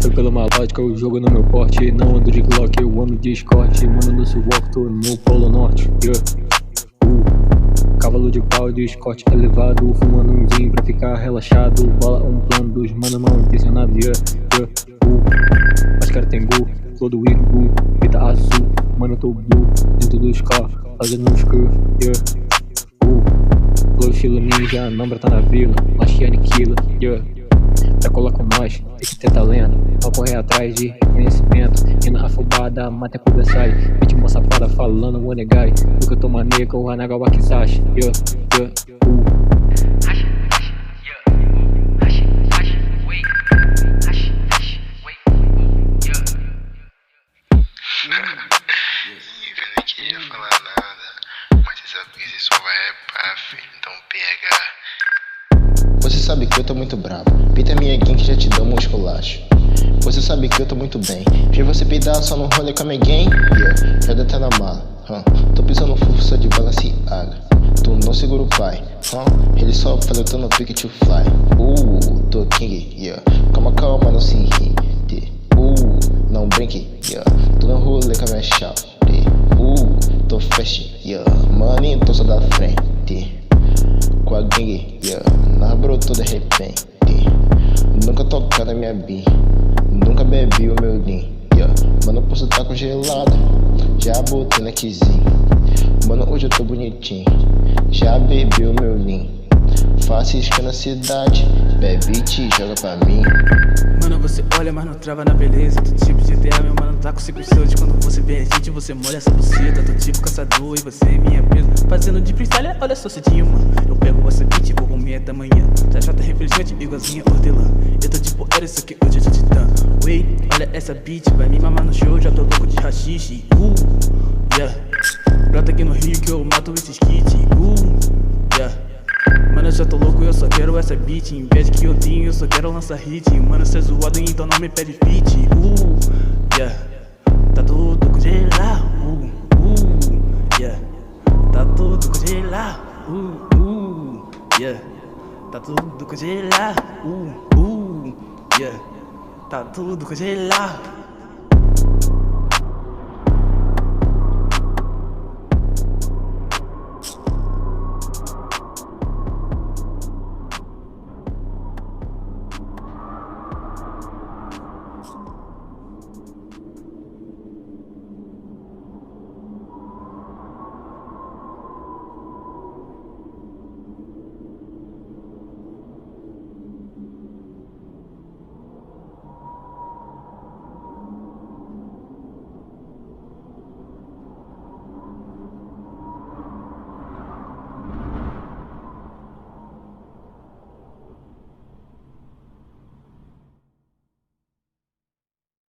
Foi pela malódica, eu jogo no meu porte. Não ando de Glock, eu ando de Escort. Mano, no Seawalk, tô no Polo Norte. Cavalo de pau de Scott elevado, fumando um vinho pra ficar relaxado. Bola um plano dos mano mal intencionado. Máscara tem gol, flow do Irubu, fita azul, mano eu tô blue, dentro dos carros, fazendo uns curve. Flow estilo ninja, a nombra tá na vila, machi aniquila. Pra colar com nós, tem que ter talento, não correr atrás de reconhecimento. Mina afobada, mata a cuba sai, vítima safada falando onegai. Nunca tô maneca, o Hanagawa Kizashi. Eu não queria falar nada, mas você sabe que esse som vai repar, filho, então pega. Você sabe que eu tô muito bravo, peita minha gang que já te dou um esculacho. Você sabe que eu tô muito bem, vi você peidar só no rolê com a minha gang. Já deve tá na mala, tô pisando força de balanceada. Tu não segura o pai, ele só fala eu tô no pique to fly. Tô king, calma, calma, não se irrite. Não brinque, tô no rolê com a minha chave. Tô fast, money, tô só da frente. Com a gangue, nós brotou de repente. Nunca tocar na minha bin, nunca bebi o meu din. Mano, posso tá congelado, já botei na cozinha. Mano, hoje eu tô bonitinho, já bebi o meu lean. Faço isca na cidade, bebe e te joga pra mim. Mano, você olha, mas não trava na beleza. Do tipo de GTA, meu mano, tá com 5 seus. Quando você vê a gente, você molha essa buceta. Do tipo caçador e você é minha presa. Fazendo de freestyle, olha só cedinho, mano. Eu pego você beat, vou comer da manhã. Jajota refrigerante, igualzinha hortelã. Eu tô tipo, era isso aqui, hoje eu tô titã. Wait, olha essa beat, vai me mamar no show. Já tô louco de rachixe, Brota aqui no Rio que eu mato esses kits, Mano, eu já tô louco, eu só quero essa beat. Inveja que eu tenho, eu só quero lançar hit. Mano, cê é zoado, então não me pede fit. Tá tudo congelado, tá tudo congelado, tá tudo congelado, tá tudo congelado.